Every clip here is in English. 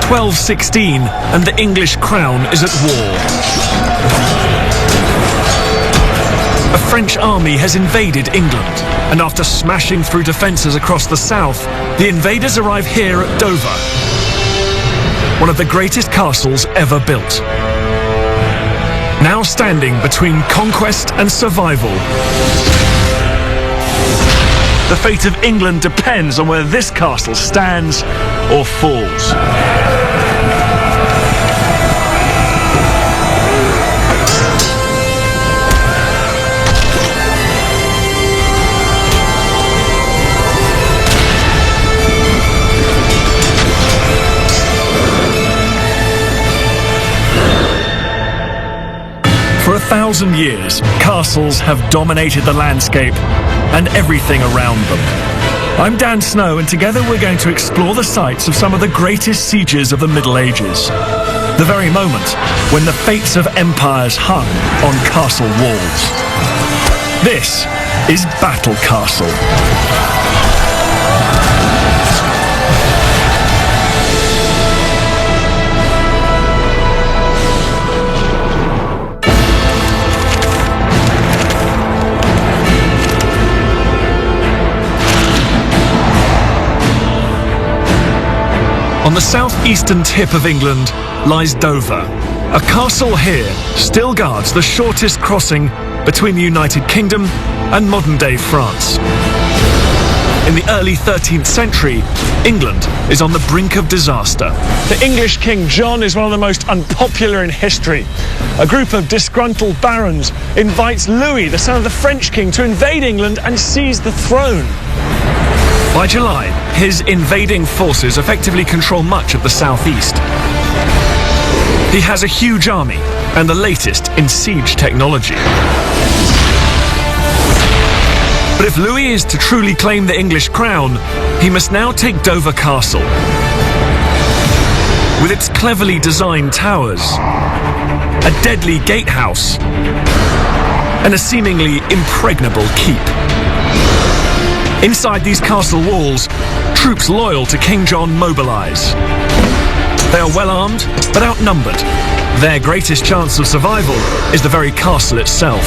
1216 and the English crown is at war. A French army has invaded England, and after smashing through defences across the south, the invaders arrive here at Dover, one of the greatest castles ever built. Now standing between conquest and survival, the fate of England depends on whether this castle stands or falls. For 1,000 years, castles have dominated the landscape and everything around them. I'm Dan Snow, and together we're going to explore the sites of some of the greatest sieges of the Middle Ages. The very moment when the fates of empires hung on castle walls. This is Battle Castle. On the southeastern tip of England lies Dover. A castle here still guards the shortest crossing between the United Kingdom and modern-day France. In the early 13th century, England is on the brink of disaster. The English King John is one of the most unpopular in history. A group of disgruntled barons invites Louis, the son of the French king, to invade England and seize the throne. By July, his invading forces effectively control much of the southeast. He has a huge army and the latest in siege technology. But if Louis is to truly claim the English crown, he must now take Dover Castle. With its cleverly designed towers, a deadly gatehouse, and a seemingly impregnable keep. Inside these castle walls, troops loyal to King John mobilise. They are well armed, but outnumbered. Their greatest chance of survival is the very castle itself.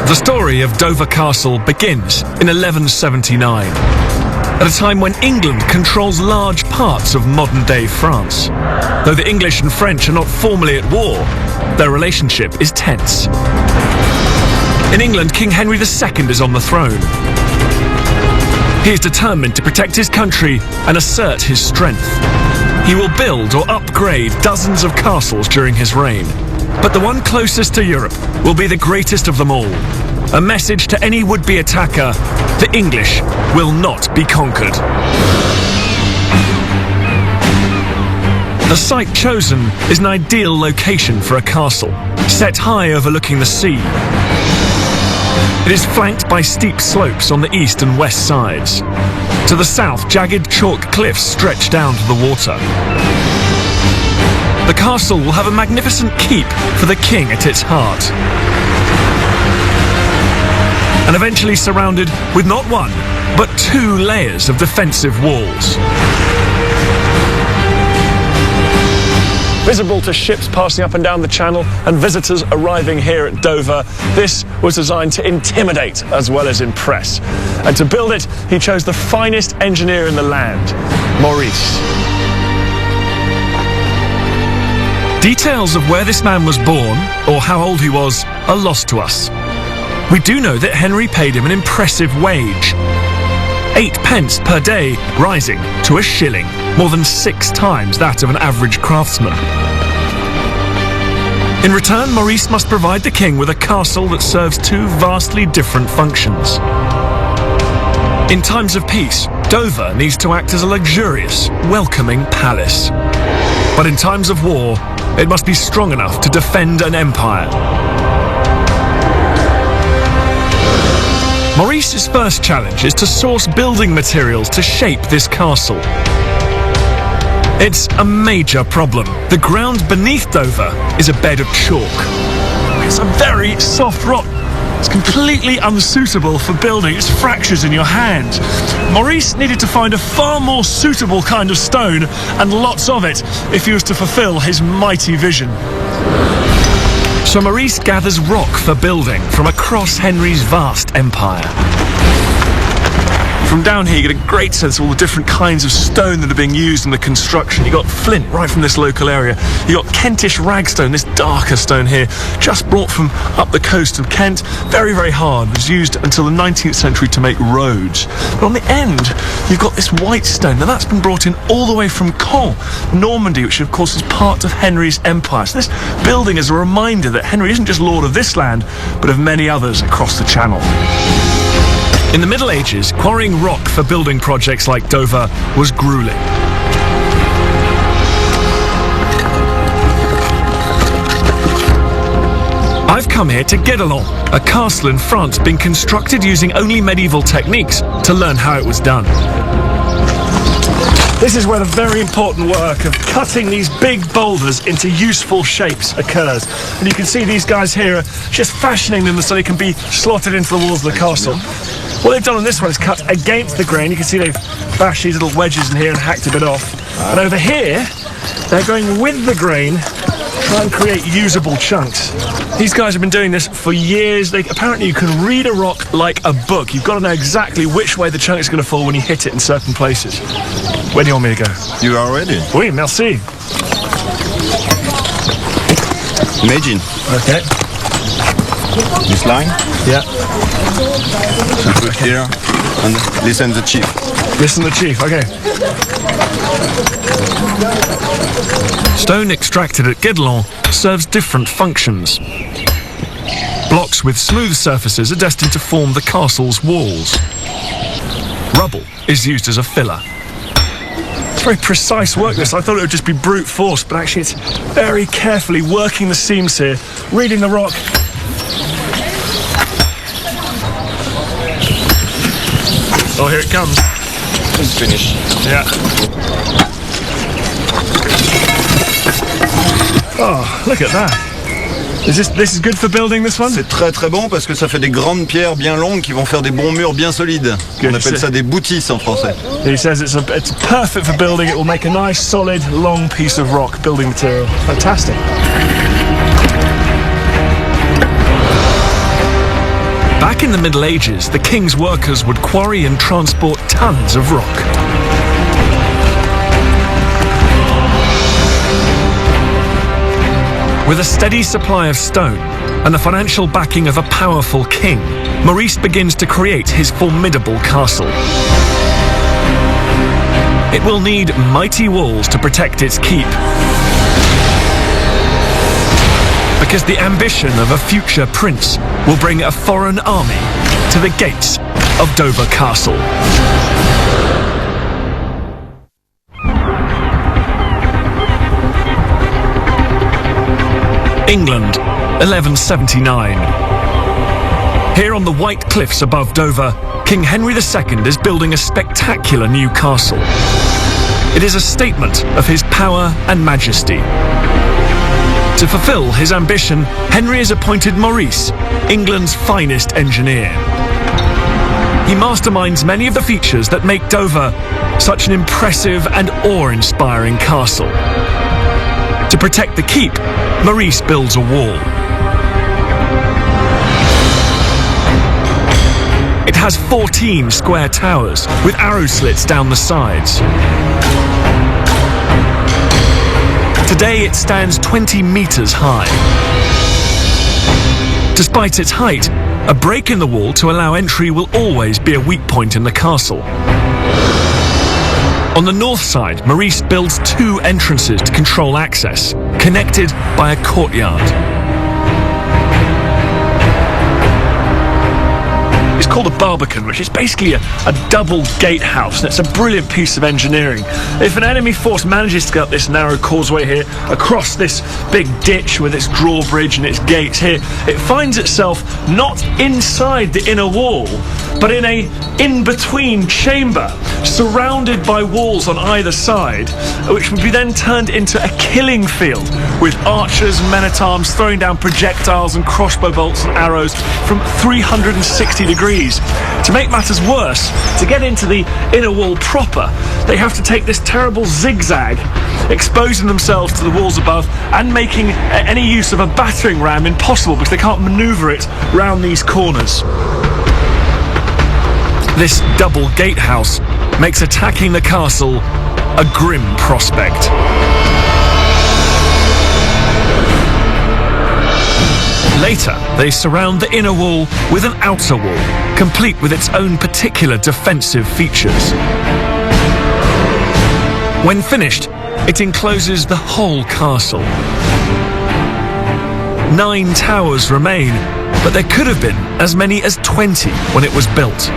The story of Dover Castle begins in 1179, at a time when England controls large parts of modern-day France. Though the English and French are not formally at war, their relationship is tense. In England, King Henry II is on the throne. He is determined to protect his country and assert his strength. He will build or upgrade dozens of castles during his reign. But the one closest to Europe will be the greatest of them all. A message to any would-be attacker: the English will not be conquered. The site chosen is an ideal location for a castle, set high overlooking the sea. It is flanked by steep slopes on the east and west sides. To the south, jagged chalk cliffs stretch down to the water. The castle will have a magnificent keep for the king at its heart. And eventually surrounded with not one, but 2 layers of defensive walls. Visible to ships passing up and down the channel and visitors arriving here at Dover, this was designed to intimidate as well as impress. And to build it, he chose the finest engineer in the land, Maurice. Details of where this man was born, or how old he was, are lost to us. We do know that Henry paid him an impressive wage. 8 pence per day, rising to a shilling, more than 6 times that of an average craftsman. In return, Maurice must provide the king with a castle that serves 2 vastly different functions. In times of peace, Dover needs to act as a luxurious, welcoming palace. But in times of war, it must be strong enough to defend an empire. Maurice's first challenge is to source building materials to shape this castle. It's a major problem. The ground beneath Dover is a bed of chalk. It's a very soft rock. It's completely unsuitable for building. It's fractures in your hand. Maurice needed to find a far more suitable kind of stone, and lots of it, if he was to fulfill his mighty vision. So Maurice gathers rock for building from across Henry's vast empire. From down here, you get a great sense of all the different kinds of stone that are being used in the construction. You got flint right from this local area. You got Kentish ragstone, this darker stone here, just brought from up the coast of Kent. Very, very hard. It was used until the 19th century to make roads. But on the end, you've got this white stone. Now that's been brought in all the way from Caen, Normandy, which of course is part of Henry's empire. So this building is a reminder that Henry isn't just lord of this land, but of many others across the Channel. In the Middle Ages, quarrying rock for building projects like Dover was grueling. I've come here to Guédelon, a castle in France being constructed using only medieval techniques, to learn how it was done. This is where the very important work of cutting these big boulders into useful shapes occurs. And you can see these guys here are just fashioning them so they can be slotted into the walls of the castle. What they've done on this one is cut against the grain. You can see they've bashed these little wedges in here and hacked a bit off. And over here, they're going with the grain, try and create usable chunks. These guys have been doing this for years. Apparently you can read a rock like a book. You've got to know exactly which way the chunk is going to fall when you hit it in certain places. Where do you want me to go? You are ready. Oui, merci. Imagine. Okay. This line. Yeah. You put here and listen the chief. Listen to the chief, okay. Stone extracted at Guédelon serves different functions. Blocks with smooth surfaces are destined to form the castle's walls. Rubble is used as a filler. It's very precise work, this. I thought it would just be brute force, but actually it's very carefully working the seams here, reading the rock. Oh, here it comes. It's finished. Yeah. Oh, look at that. This is good for building, this one? C'est très très bon parce que ça fait des grandes pierres bien longues qui vont faire des bons murs bien solides. On appelle ça des boutisses en français. He says it's perfect for building. It will make a nice, solid, long piece of rock building material. Fantastic. Back in the Middle Ages, the king's workers would quarry and transport tons of rock. With a steady supply of stone and the financial backing of a powerful king, Maurice begins to create his formidable castle. It will need mighty walls to protect its keep, because the ambition of a future prince will bring a foreign army to the gates of Dover Castle. England, 1179. Here on the white cliffs above Dover, King Henry II is building a spectacular new castle. It is a statement of his power and majesty. To fulfill his ambition, Henry has appointed Maurice, England's finest engineer. He masterminds many of the features that make Dover such an impressive and awe-inspiring castle. To protect the keep, Maurice builds a wall. It has 14 square towers with arrow slits down the sides. Today it stands 20 meters high. Despite its height, a break in the wall to allow entry will always be a weak point in the castle. On the north side, Maurice builds 2 entrances to control access, connected by a courtyard. It's called a barbican, which is basically a double gatehouse, and it's a brilliant piece of engineering. If an enemy force manages to get up this narrow causeway here, across this big ditch with its drawbridge and its gates here, it finds itself not inside the inner wall, but in a in-between chamber, surrounded by walls on either side, which would be then turned into a killing field, with archers and men-at-arms throwing down projectiles and crossbow bolts and arrows from 360 degrees. To make matters worse, to get into the inner wall proper, they have to take this terrible zigzag, exposing themselves to the walls above and making any use of a battering ram impossible because they can't maneuver it round these corners. This double gatehouse makes attacking the castle a grim prospect. Later, they surround the inner wall with an outer wall, complete with its own particular defensive features. When finished, it encloses the whole castle. 9 towers remain, but there could have been as many as 20 when it was built.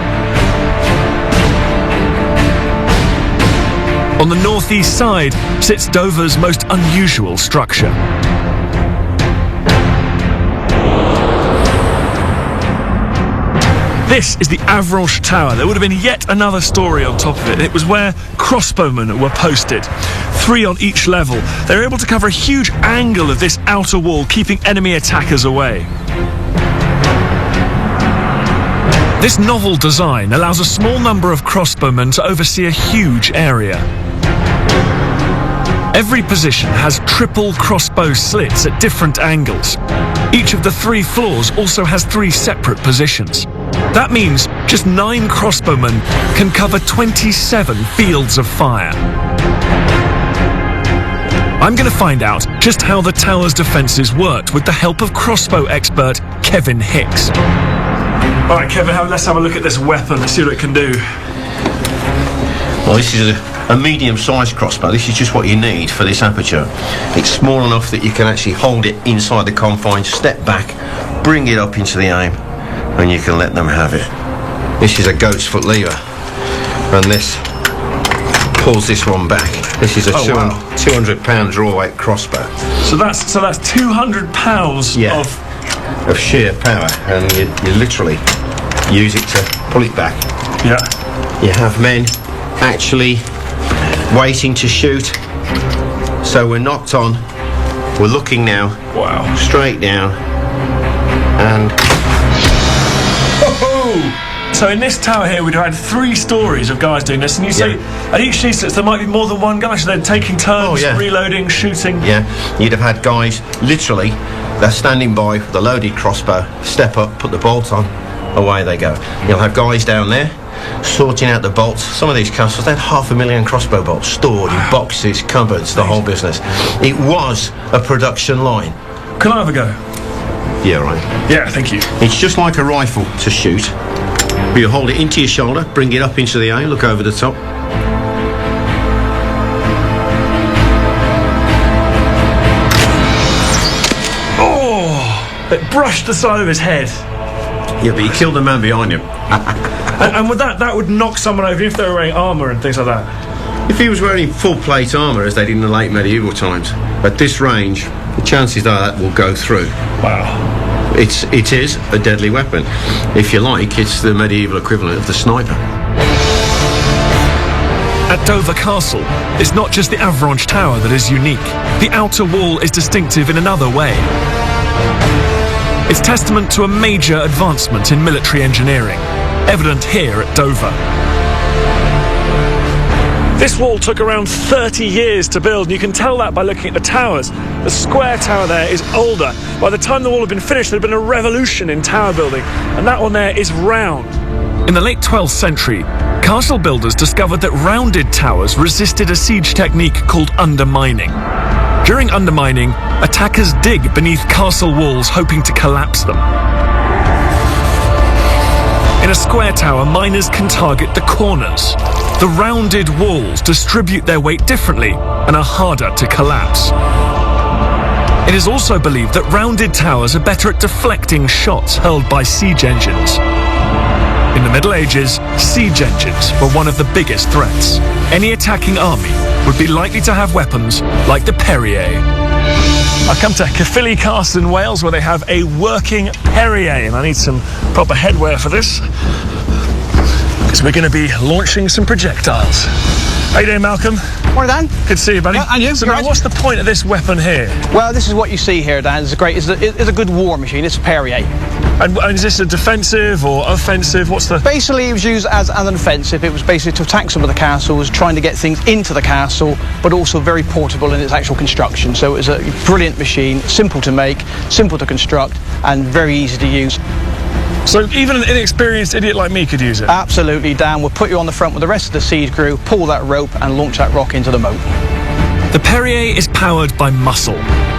On the northeast side sits Dover's most unusual structure. This is the Avranches Tower. There would have been yet another story on top of it. It was where crossbowmen were posted, 3 on each level. They were able to cover a huge angle of this outer wall, keeping enemy attackers away. This novel design allows a small number of crossbowmen to oversee a huge area. Every position has triple crossbow slits at different angles. Each of the 3 floors also has 3 separate positions. That means just 9 crossbowmen can cover 27 fields of fire. I'm going to find out just how the tower's defences worked with the help of crossbow expert Kevin Hicks. All right, Kevin, let's have a look at this weapon. Let's see what it can do. Well, this is a medium-sized crossbow. This is just what you need for this aperture. It's small enough that you can actually hold it inside the confines, step back, bring it up into the aim, and you can let them have it. This is a goat's foot lever, and this pulls this one back. This is a 200-pound draw weight crossbow. So that's 200 pounds of sheer power, and you literally use it to pull it back. Yeah. You have men actually waiting to shoot. So we're knocked on. We're looking now. Wow. Straight down, and. So in this tower here, we'd had 3 stories of guys doing this, and you say at each of these sets there might be more than one guy, so they're taking turns, reloading, shooting. Yeah, you'd have had guys, literally, they're standing by with the loaded crossbow, step up, put the bolt on, away they go. You'll have guys down there sorting out the bolts. Some of these castles, they had 500,000 crossbow bolts stored in boxes, cupboards, the whole business. It was a production line. Can I have a go? Yeah, right. Yeah, thank you. It's just like a rifle to shoot. You hold it into your shoulder, bring it up into the air, look over the top. Oh! It brushed the side of his head. Yeah, but you killed the man behind him. and would that would knock someone over if they were wearing armour and things like that? If he was wearing full plate armour, as they did in the late medieval times, at this range, the chances are that will go through. Wow. It is a deadly weapon. If you like, it's the medieval equivalent of the sniper. At Dover Castle, it's not just the Avranches Tower that is unique. The outer wall is distinctive in another way. It's testament to a major advancement in military engineering, evident here at Dover. This wall took around 30 years to build, and you can tell that by looking at the towers. The square tower there is older. By the time the wall had been finished, there had been a revolution in tower building, and that one there is round. In the late 12th century, castle builders discovered that rounded towers resisted a siege technique called undermining. During undermining, attackers dig beneath castle walls hoping to collapse them. In a square tower, miners can target the corners. The rounded walls distribute their weight differently and are harder to collapse. It is also believed that rounded towers are better at deflecting shots hurled by siege engines. In the Middle Ages, siege engines were one of the biggest threats. Any attacking army would be likely to have weapons like the Perrier. I come to Caerphilly Castle in Wales, where they have a working Perrier, and I need some proper headwear for this. So we're going to be launching some projectiles. How you doing, Malcolm? Morning, Dan. Good to see you, buddy. And you? So You now, right? what's the point of this weapon here? Well, this is what you see here, Dan. It's a good war machine. It's a Perrier. And is this a defensive or offensive? What's the... Basically, it was used as an offensive. It was basically to attack some of the castles, trying to get things into the castle, but also very portable in its actual construction. So it was a brilliant machine, simple to make, simple to construct, and very easy to use. So even an inexperienced idiot like me could use it? Absolutely, Dan. We'll put you on the front with the rest of the siege crew, pull that rope, and launch that rock into the moat. The Perrier is powered by muscle.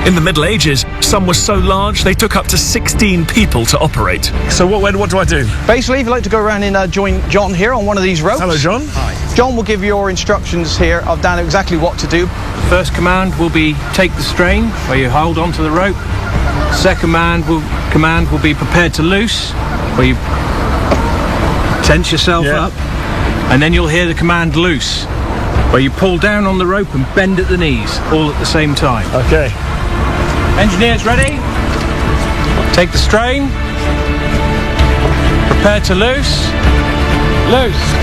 In the Middle Ages, some were so large they took up to 16 people to operate. So what do I do? Basically, if you'd like to go around and join John here on one of these ropes. Hello, John. Hi. John will give you your instructions here of Dan exactly what to do. First command will be take the strain, where you hold onto the rope. Second command will be prepared to loose, where you tense yourself up. And then you'll hear the command loose, where you pull down on the rope and bend at the knees, all at the same time. Okay. Engineers ready? Take the strain. Prepare to loose. Loose.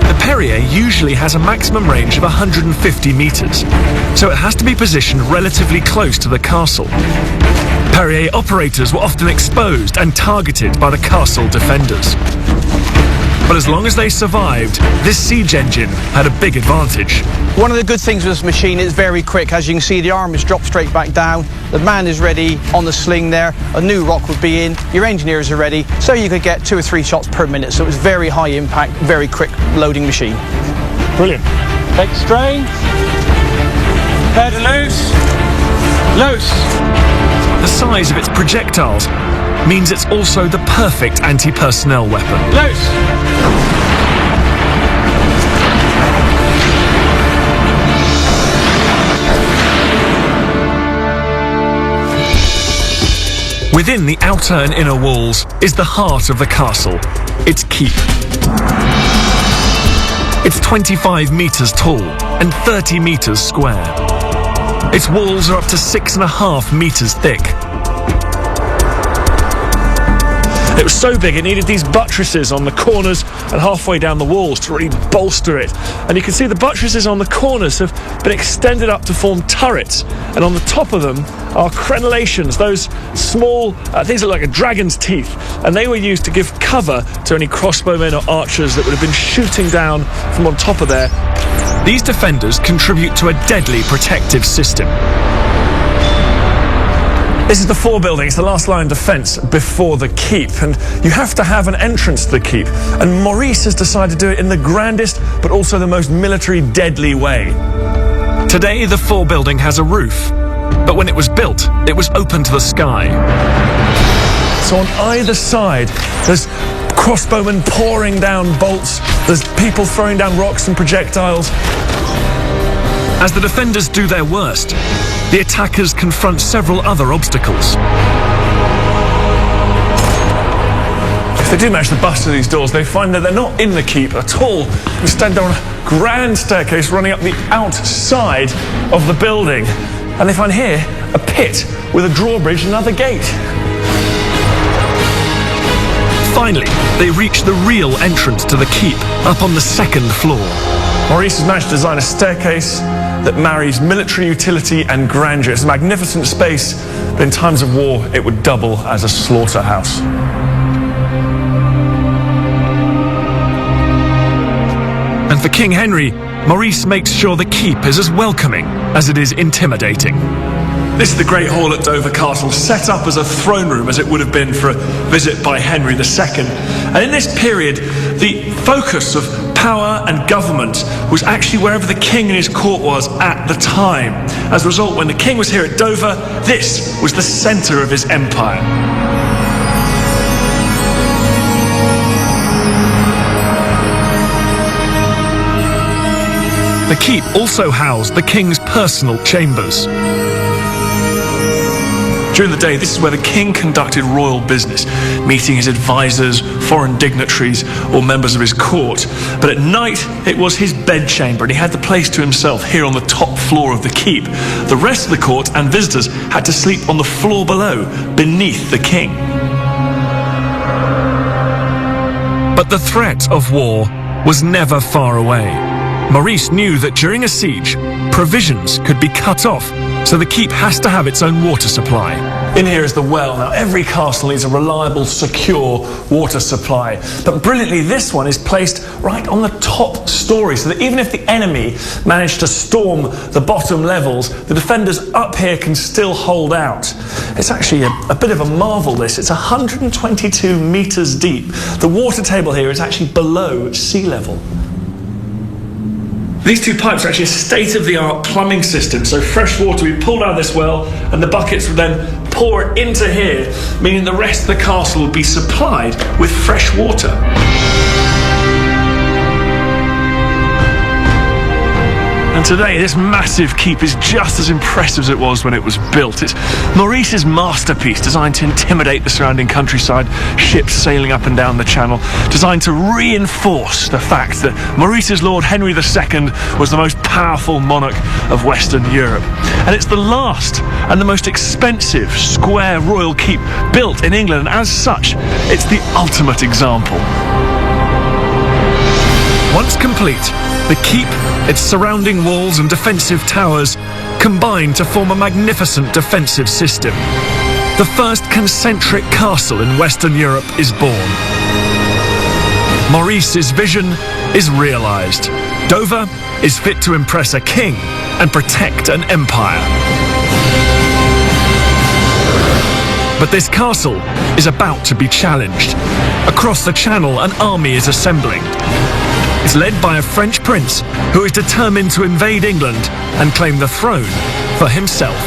The Perrier usually has a maximum range of 150 metres, so it has to be positioned relatively close to the castle. Perrier operators were often exposed and targeted by the castle defenders. But as long as they survived, this siege engine had a big advantage. One of the good things with this machine is very quick. As you can see, the arm is dropped straight back down. The man is ready on the sling there. A new rock would be in. Your engineers are ready. So you could get 2 or 3 shots per minute. So it was very high impact, very quick loading machine. Brilliant. Take the strain. Prepare to loose. Loose. The size of its projectiles means it's also the perfect anti-personnel weapon. Loose. Within the outer and inner walls is the heart of the castle, its keep. It's 25 metres tall and 30 metres square. Its walls are up to 6.5 metres thick. It was so big it needed these buttresses on the corners and halfway down the walls to really bolster it. And you can see the buttresses on the corners have been extended up to form turrets, and on the top of them are crenellations, those small things that look like a dragon's teeth, and they were used to give cover to any crossbowmen or archers that would have been shooting down from on top of there. These defenders contribute to a deadly protective system. This is the fore building. It's the last line of defence before the keep, and you have to have an entrance to the keep, and Maurice has decided to do it in the grandest but also the most military deadly way. Today the fore building has a roof, but when it was built it was open to the sky. So on either side there's crossbowmen pouring down bolts, there's people throwing down rocks and projectiles. As the defenders do their worst, the attackers confront several other obstacles. If they do manage to bust through these doors, they find that they're not in the keep at all. Instead, they're on a grand staircase running up the outside of the building. And they find here a pit with a drawbridge and another gate. Finally, they reach the real entrance to the keep, up on the 2nd floor. Maurice has managed to design a staircase that marries military utility and grandeur. It's a magnificent space, but in times of war, it would double as a slaughterhouse. And for King Henry, Maurice makes sure the keep is as welcoming as it is intimidating. This is the Great Hall at Dover Castle, set up as a throne room as it would have been for a visit by Henry II. And in this period, the focus of power and government was actually wherever the king and his court was at the time. As a result, when the king was here at Dover, this was the centre of his empire. The keep also housed the king's personal chambers. During the day, this is where the king conducted royal business, meeting his advisors, foreign dignitaries, or members of his court. But at night, it was his bedchamber, and he had the place to himself here on the top floor of the keep. The rest of the court and visitors had to sleep on the floor below, beneath the king. But the threat of war was never far away. Maurice knew that during a siege, provisions could be cut off, so the keep has to have its own water supply. In here is the well. Now, every castle needs a reliable, secure water supply. But brilliantly, this one is placed right on the top story, so that even if the enemy managed to storm the bottom levels, the defenders up here can still hold out. It's actually a bit of a marvel, this. It's 122 metres deep. The water table here is actually below sea level. These two pipes are actually a state-of-the-art plumbing system, so fresh water would be pulled out of this well and the buckets would then pour it into here, meaning the rest of the castle would be supplied with fresh water. And today, this massive keep is just as impressive as it was when it was built. It's Maurice's masterpiece, designed to intimidate the surrounding countryside, ships sailing up and down the channel, designed to reinforce the fact that Maurice's Lord Henry II was the most powerful monarch of Western Europe. And it's the last and the most expensive square royal keep built in England, and as such, it's the ultimate example. Once complete, the keep, its surrounding walls and defensive towers combine to form a magnificent defensive system. The first concentric castle in Western Europe is born. Maurice's vision is realised. Dover is fit to impress a king and protect an empire. But this castle is about to be challenged. Across the Channel, an army is assembling. It's led by a French prince who is determined to invade England and claim the throne for himself.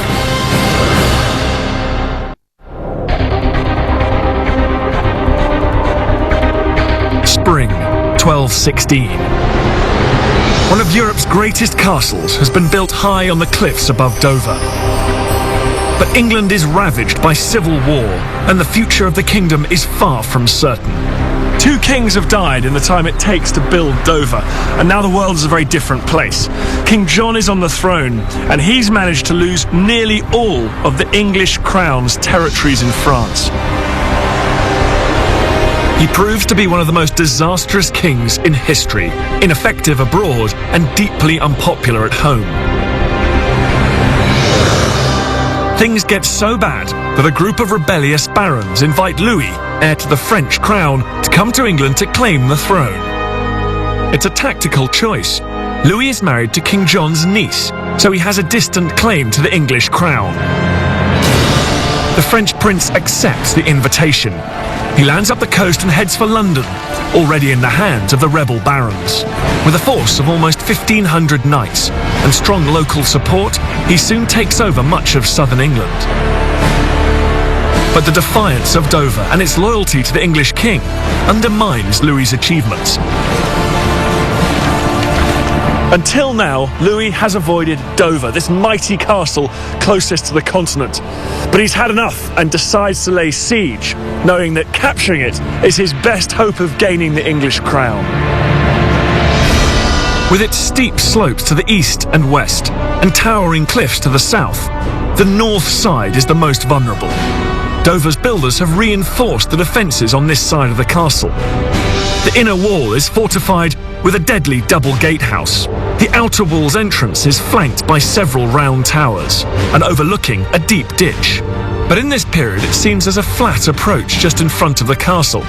Spring 1216. One of Europe's greatest castles has been built high on the cliffs above Dover. But England is ravaged by civil war, and the future of the kingdom is far from certain. 2 kings have died in the time it takes to build Dover, and now the world is a very different place. King John is on the throne, and he's managed to lose nearly all of the English crown's territories in France. He proves to be one of the most disastrous kings in history, ineffective abroad and deeply unpopular at home. Things get so bad that a group of rebellious barons invite Louis, heir to the French crown, to come to England to claim the throne. It's a tactical choice. Louis is married to King John's niece, so he has a distant claim to the English crown. The French prince accepts the invitation. He lands up the coast and heads for London, already in the hands of the rebel barons. With a force of almost 1,500 knights and strong local support, he soon takes over much of southern England. But the defiance of Dover and its loyalty to the English king undermines Louis's achievements. Until now, Louis has avoided Dover, this mighty castle closest to the continent. But he's had enough and decides to lay siege, knowing that capturing it is his best hope of gaining the English crown. With its steep slopes to the east and west, and towering cliffs to the south, the north side is the most vulnerable. Dover's builders have reinforced the defences on this side of the castle. The inner wall is fortified with a deadly double gatehouse. The outer wall's entrance is flanked by several round towers and overlooking a deep ditch. But in this period, it seems there's a flat approach just in front of the castle.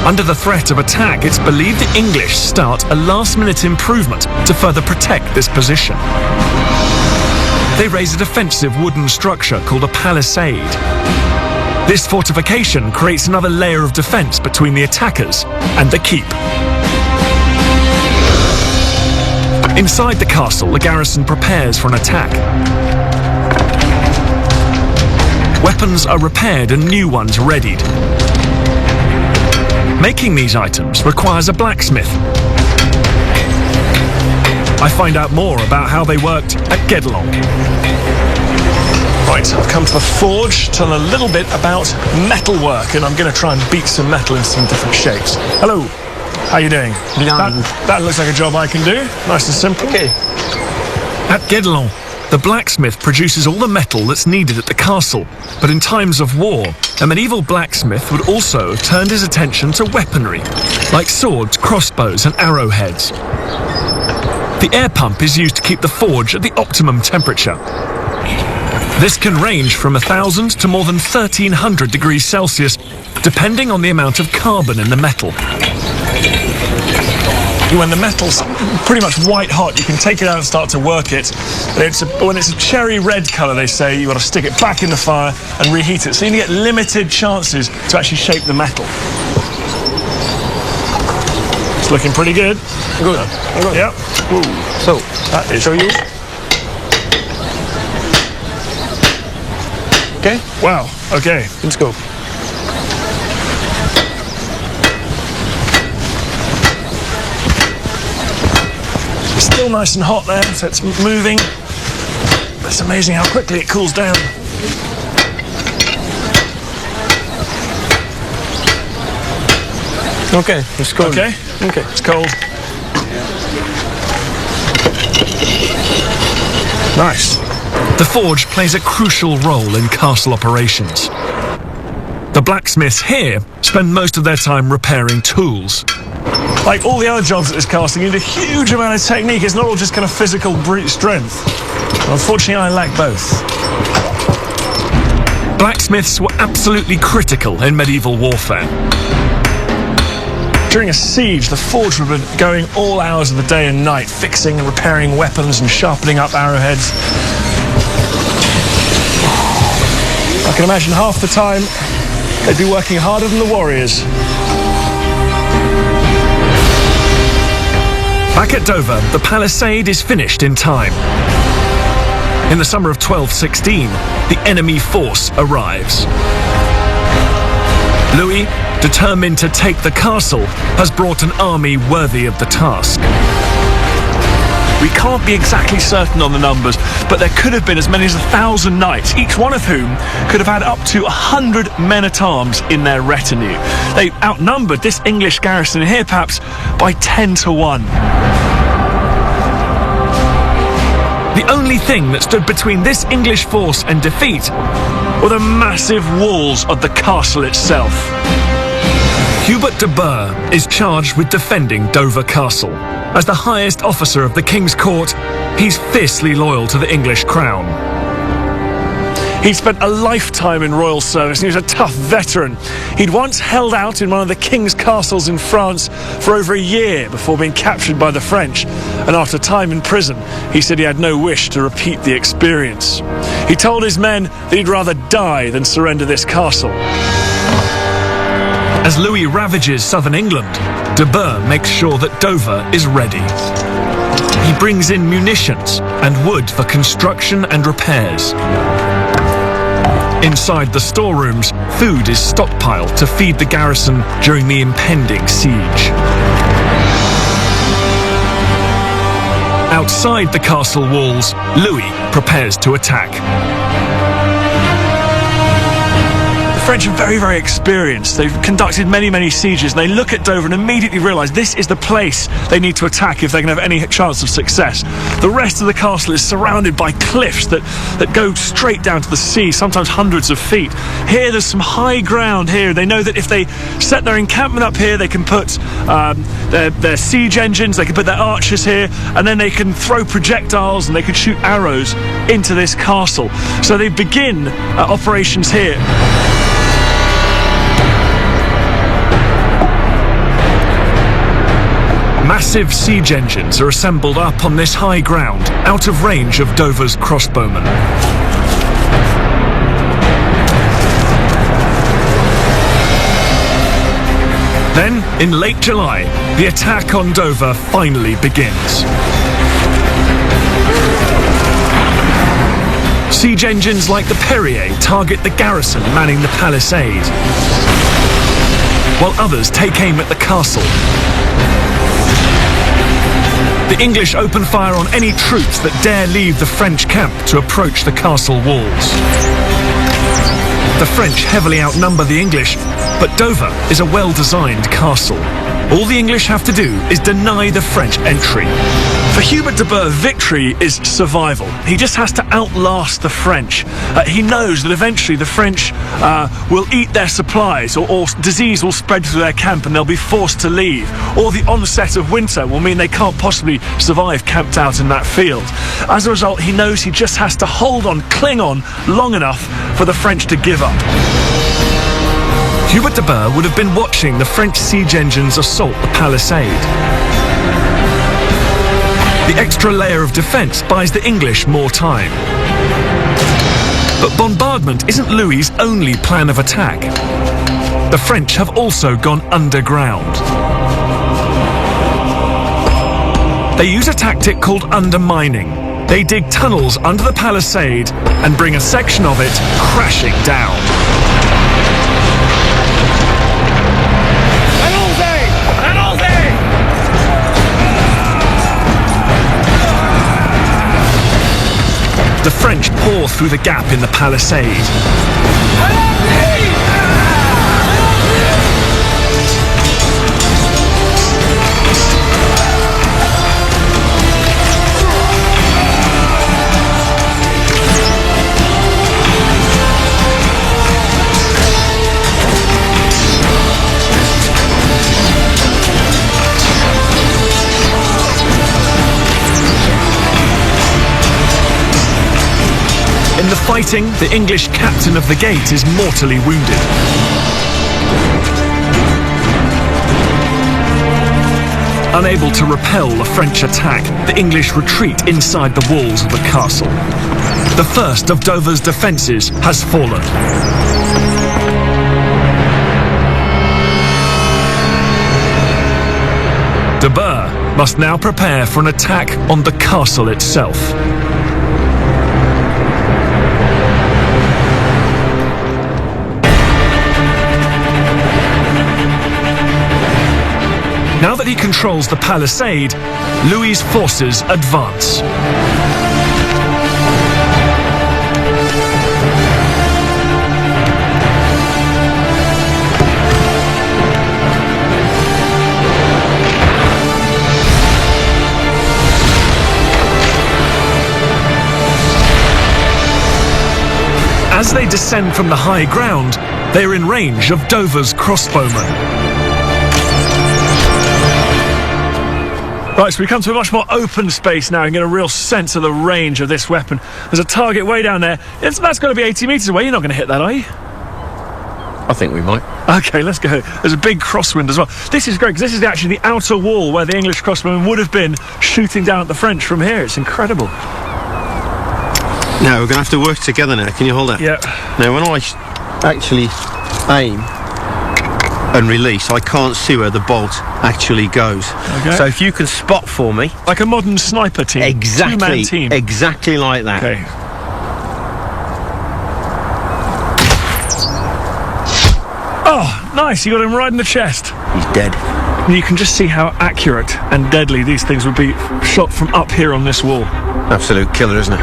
Under the threat of attack, it's believed the English start a last-minute improvement to further protect this position. They raise a defensive wooden structure called a palisade. This fortification creates another layer of defense between the attackers and the keep. Inside the castle, the garrison prepares for an attack. Weapons are repaired and new ones readied. Making these items requires a blacksmith. I find out more about how they worked at Gedlong. Right, I've come to the forge to learn a little bit about metalwork, and I'm going to try and beat some metal in some different shapes. Hello, how you doing? That looks like a job I can do. Nice and simple. Okay. At Guédelon, the blacksmith produces all the metal that's needed at the castle, but in times of war, a medieval blacksmith would also have turned his attention to weaponry, like swords, crossbows and arrowheads. The air pump is used to keep the forge at the optimum temperature. This can range from 1,000 to more than 1,300 degrees Celsius, depending on the amount of carbon in the metal. When the metal's pretty much white hot, you can take it out and start to work it. When it's a cherry red colour, they say, you've got to stick it back in the fire and reheat it. So you get limited chances to actually shape the metal. It's looking pretty good. Good. Yeah. So, That is. show you. Okay, Wow. Okay. let's go. It's still nice and hot there, so it's moving. It's amazing how quickly it cools down. Okay, it's cold. Okay. Okay. It's cold. Nice. The forge plays a crucial role in castle operations. The blacksmiths here spend most of their time repairing tools. Like all the other jobs at this castle, you need a huge amount of technique. It's not all just kind of physical brute strength. Unfortunately, I lack both. Blacksmiths were absolutely critical in medieval warfare. During a siege, the forge would be going all hours of the day and night, fixing and repairing weapons and sharpening up arrowheads. I can imagine half the time they'd be working harder than the warriors. Back at Dover, the palisade is finished in time. In the summer of 1216, the enemy force arrives. Louis, determined to take the castle, has brought an army worthy of the task. We can't be exactly certain on the numbers, but there could have been as many as 1,000 knights, each one of whom could have had up to 100 men-at-arms in their retinue. They outnumbered this English garrison here perhaps by 10 to 1. The only thing that stood between this English force and defeat Or the massive walls of the castle itself. Hubert de Burgh is charged with defending Dover Castle. As the highest officer of the King's Court, he's fiercely loyal to the English crown. He spent a lifetime in royal service and he was a tough veteran. He'd once held out in one of the king's castles in France for over a year before being captured by the French. And after time in prison, he said he had no wish to repeat the experience. He told his men that he'd rather die than surrender this castle. As Louis ravages southern England, de Burgh makes sure that Dover is ready. He brings in munitions and wood for construction and repairs. Inside the storerooms, food is stockpiled to feed the garrison during the impending siege. Outside the castle walls, Louis prepares to attack. The French are very, very experienced. They've conducted many, many sieges, and they look at Dover and immediately realise this is the place they need to attack if they're going to have any chance of success. The rest of the castle is surrounded by cliffs that go straight down to the sea, sometimes hundreds of feet. Here, there's some high ground here. They know that if they set their encampment up here, they can put their siege engines, they can put their archers here, and then they can throw projectiles and they can shoot arrows into this castle. So they begin operations here. Massive siege engines are assembled up on this high ground, out of range of Dover's crossbowmen. Then, in late July, the attack on Dover finally begins. Siege engines like the Perrier target the garrison manning the palisade, while others take aim at the castle. The English open fire on any troops that dare leave the French camp to approach the castle walls. The French heavily outnumber the English, but Dover is a well-designed castle. All the English have to do is deny the French entry. For Hubert de Burgh, victory is survival. He just has to outlast the French. He knows that eventually the French will eat their supplies, or disease will spread through their camp and they'll be forced to leave. Or the onset of winter will mean they can't possibly survive camped out in that field. As a result, he knows he just has to hold on, cling on long enough for the French to give up. Hubert de Burgh would have been watching the French siege engines assault the palisade. The extra layer of defence buys the English more time. But bombardment isn't Louis's only plan of attack. The French have also gone underground. They use a tactic called undermining. They dig tunnels under the palisade and bring a section of it crashing down. The French pour through the gap in the palisade. In the fighting, the English captain of the gate is mortally wounded. Unable to repel the French attack, the English retreat inside the walls of the castle. The first of Dover's defences has fallen. De Burgh must now prepare for an attack on the castle itself. Now that he controls the palisade, Louis's forces advance. As they descend from the high ground, they are in range of Dover's crossbowmen. Right, so we come to a much more open space now and get a real sense of the range of this weapon. There's a target way down there. That's got to be 80 metres away. You're not going to hit that, are you? I think we might. OK, let's go. There's a big crosswind as well. This is great, because this is actually the outer wall where the English crossbowmen would have been shooting down at the French from here. It's incredible. Now, we're going to have to work together now. Can you hold that? Yeah. Now, when I actually aim and release, I can't see where the bolt actually goes. Okay. So if you can spot for me, Like a modern sniper team. exactly, Two-man team. exactly like that. Okay. Oh, nice. You got him right in the chest. He's dead. You can just see how accurate and deadly these things would be shot from up here on this wall. Absolute killer, isn't it?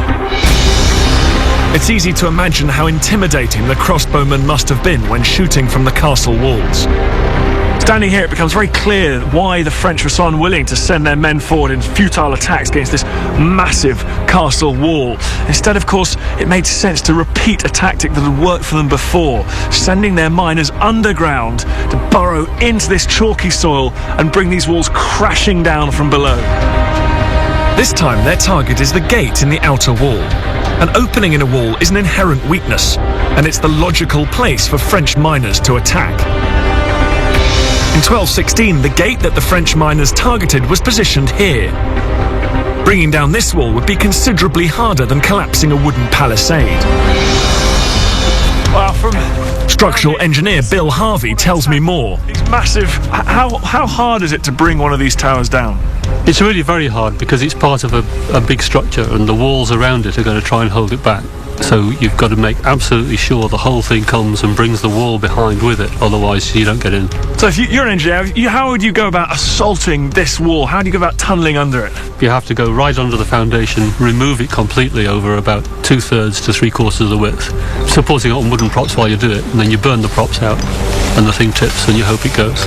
It's easy to imagine how intimidating the crossbowmen must have been when shooting from the castle walls. Standing here, it becomes very clear why the French were so unwilling to send their men forward in futile attacks against this massive castle wall. Instead, of course, it made sense to repeat a tactic that had worked for them before, sending their miners underground to burrow into this chalky soil and bring these walls crashing down from below. This time, their target is the gate in the outer wall. An opening in a wall is an inherent weakness, and it's the logical place for French miners to attack. In 1216, the gate that the French miners targeted was positioned here. Bringing down this wall would be considerably harder than collapsing a wooden palisade. Wow, from Structural engineer Bill Harvey tells me more. these massive... How hard is it to bring one of these towers down? It's really very hard because it's part of a big structure and the walls around it are going to try and hold it back. So you've got to make absolutely sure the whole thing comes and brings the wall behind with it, otherwise you don't get in. So if you're an engineer, how would you go about assaulting this wall? How do you go about tunnelling under it? You have to go right under the foundation, remove it completely over about 2/3 to 3/4 of the width, supporting it on wooden props while you do it, and then you burn the props out and the thing tips and you hope it goes.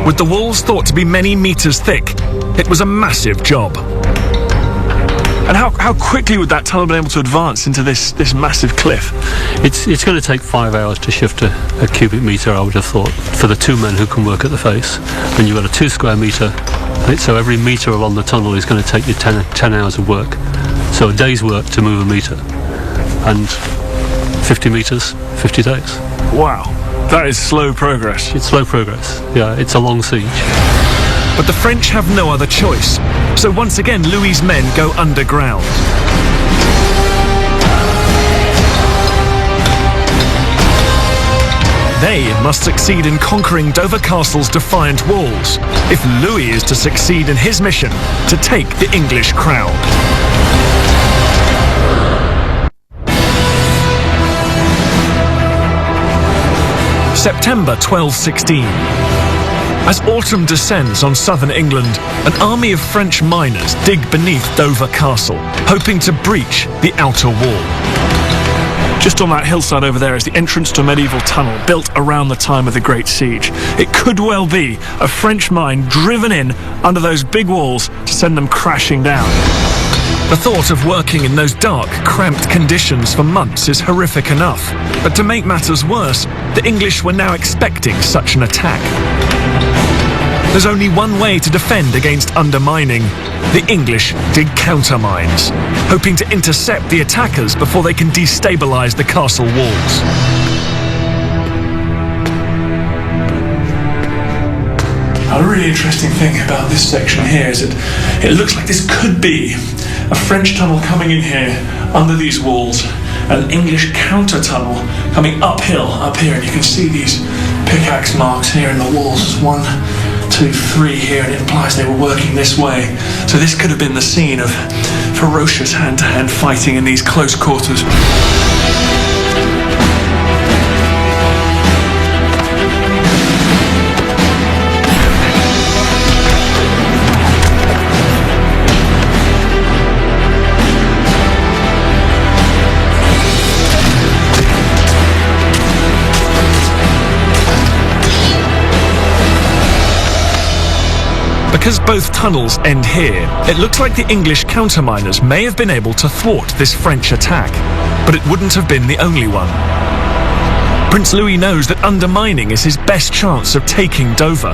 With the walls thought to be many metres thick, it was a massive job. And how quickly would that tunnel be able to advance into this massive cliff? It's going to take 5 hours to shift a cubic metre, I would have thought, for the 2 men who can work at the face. And you've got a 2 square metre, so every metre along the tunnel is going to take you 10 hours of work. So a day's work to move a metre. And 50 metres, 50 days. Wow, that is slow progress. It's slow progress, yeah, it's a long siege. But the French have no other choice. So once again, Louis's men go underground. They must succeed in conquering Dover Castle's defiant walls if Louis is to succeed in his mission to take the English crown. September 1216. As autumn descends on southern England, an army of French miners dig beneath Dover Castle, hoping to breach the outer wall. Just on that hillside over there is the entrance to a medieval tunnel built around the time of the Great Siege. It could well be a French mine driven in under those big walls to send them crashing down. The thought of working in those dark, cramped conditions for months is horrific enough. But to make matters worse, the English were now expecting such an attack. There's only one way to defend against undermining. The English dig countermines, hoping to intercept the attackers before they can destabilise the castle walls. A really interesting thing about this section here is that it looks like this could be a French tunnel coming in here under these walls, an English counter tunnel coming uphill up here, and you can see these pickaxe marks here in the walls. There's 1, 2, 3 here, and it implies they were working this way. So this could have been the scene of ferocious hand-to-hand fighting in these close quarters. Because both tunnels end here, it looks like the English counterminers may have been able to thwart this French attack, but it wouldn't have been the only one. Prince Louis knows that undermining is his best chance of taking Dover,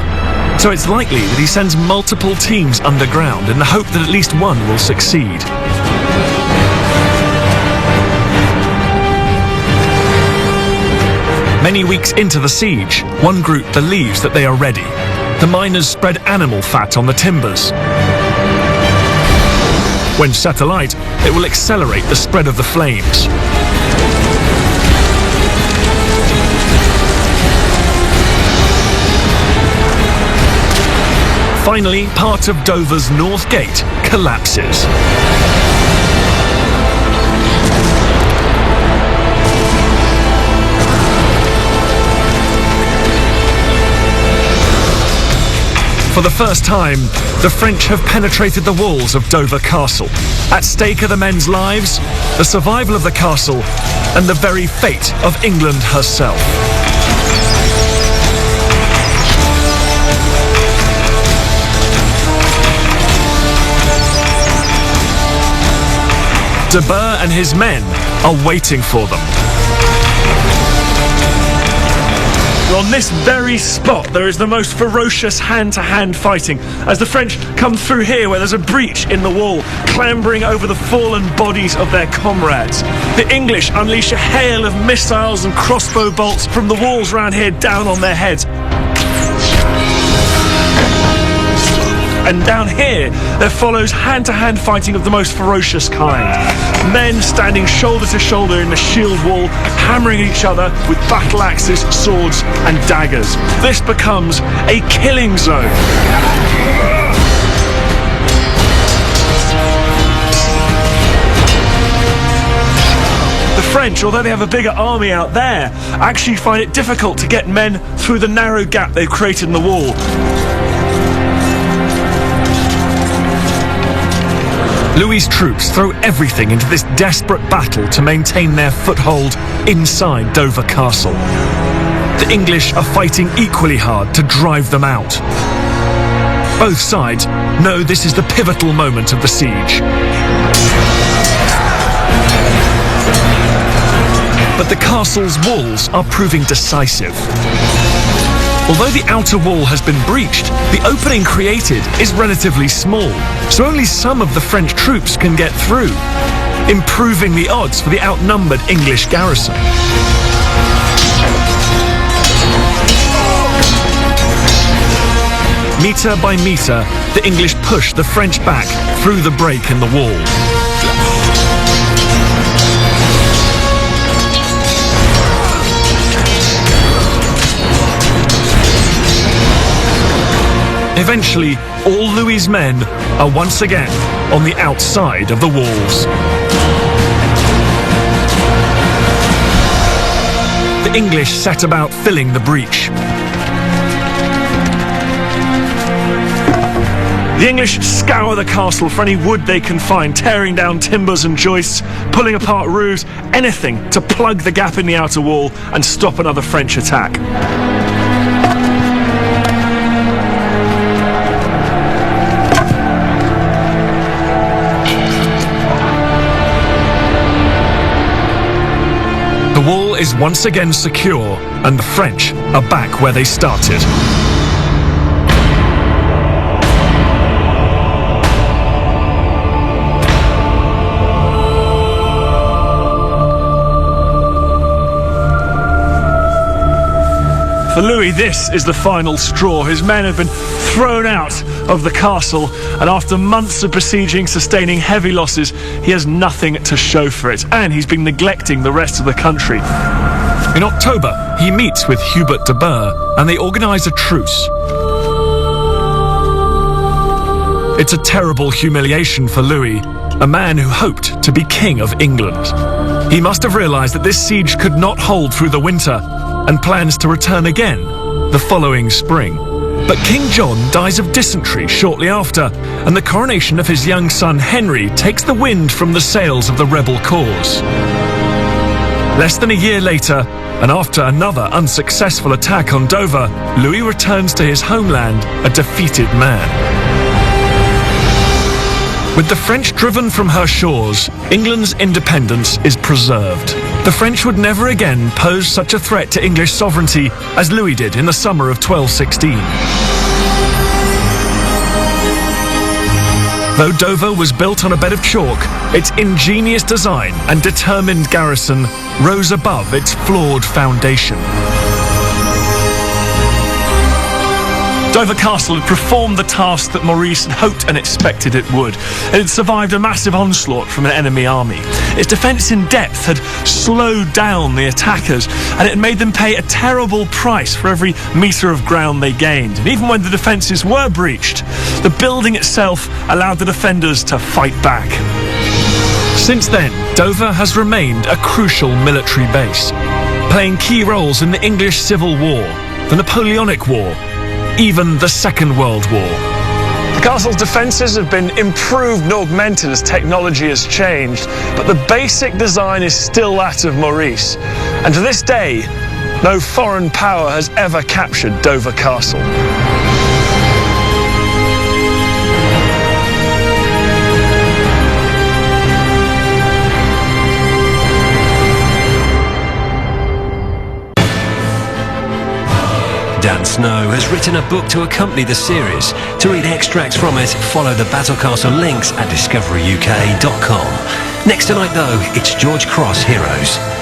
so it's likely that he sends multiple teams underground in the hope that at least one will succeed. Many weeks into the siege, one group believes that they are ready. The miners spread animal fat on the timbers. When set alight, it will accelerate the spread of the flames. Finally, part of Dover's North Gate collapses. For the first time, the French have penetrated the walls of Dover Castle. At stake are the men's lives, the survival of the castle, and the very fate of England herself. De Burgh and his men are waiting for them. On this very spot, there is the most ferocious hand-to-hand fighting as the French come through here where there's a breach in the wall, clambering over the fallen bodies of their comrades. The English unleash a hail of missiles and crossbow bolts from the walls around here down on their heads. And down here, there follows hand-to-hand fighting of the most ferocious kind. Men standing shoulder to shoulder in the shield wall, hammering each other with battle axes, swords, and daggers. This becomes a killing zone. The French, although they have a bigger army out there, actually find it difficult to get men through the narrow gap they've created in the wall. Louis's troops throw everything into this desperate battle to maintain their foothold inside Dover Castle. The English are fighting equally hard to drive them out. Both sides know this is the pivotal moment of the siege. But the castle's walls are proving decisive. Although the outer wall has been breached, the opening created is relatively small, so only some of the French troops can get through, improving the odds for the outnumbered English garrison. Metre by metre, the English push the French back through the break in the wall. Eventually, all Louis's men are once again on the outside of the walls. The English set about filling the breach. The English scour the castle for any wood they can find, tearing down timbers and joists, pulling apart roofs, anything to plug the gap in the outer wall and stop another French attack. The wall is once again secure, and the French are back where they started. For Louis, this is the final straw. His men have been thrown out of the castle, and after months of besieging, sustaining heavy losses, he has nothing to show for it, and he's been neglecting the rest of the country. In October, he meets with Hubert de Burgh, and they organise a truce. It's a terrible humiliation for Louis, a man who hoped to be King of England. He must have realised that this siege could not hold through the winter, and plans to return again the following spring. But King John dies of dysentery shortly after, and the coronation of his young son Henry takes the wind from the sails of the rebel cause. Less than a year later, and after another unsuccessful attack on Dover, Louis returns to his homeland a defeated man. With the French driven from her shores, England's independence is preserved. The French would never again pose such a threat to English sovereignty as Louis did in the summer of 1216. Though Dover was built on a bed of chalk, its ingenious design and determined garrison rose above its flawed foundation. Dover Castle had performed the task that Maurice had hoped and expected it would. It had survived a massive onslaught from an enemy army. Its defence in depth had slowed down the attackers, and it had made them pay a terrible price for every metre of ground they gained. And even when the defences were breached, the building itself allowed the defenders to fight back. Since then, Dover has remained a crucial military base, playing key roles in the English Civil War, the Napoleonic War, even the Second World War. The castle's defences have been improved and augmented as technology has changed, but the basic design is still that of Maurice. And to this day, no foreign power has ever captured Dover Castle. Dan Snow has written a book to accompany the series. To read extracts from it, follow the Battle Castle links at discoveryuk.com. Next tonight though, it's George Cross Heroes.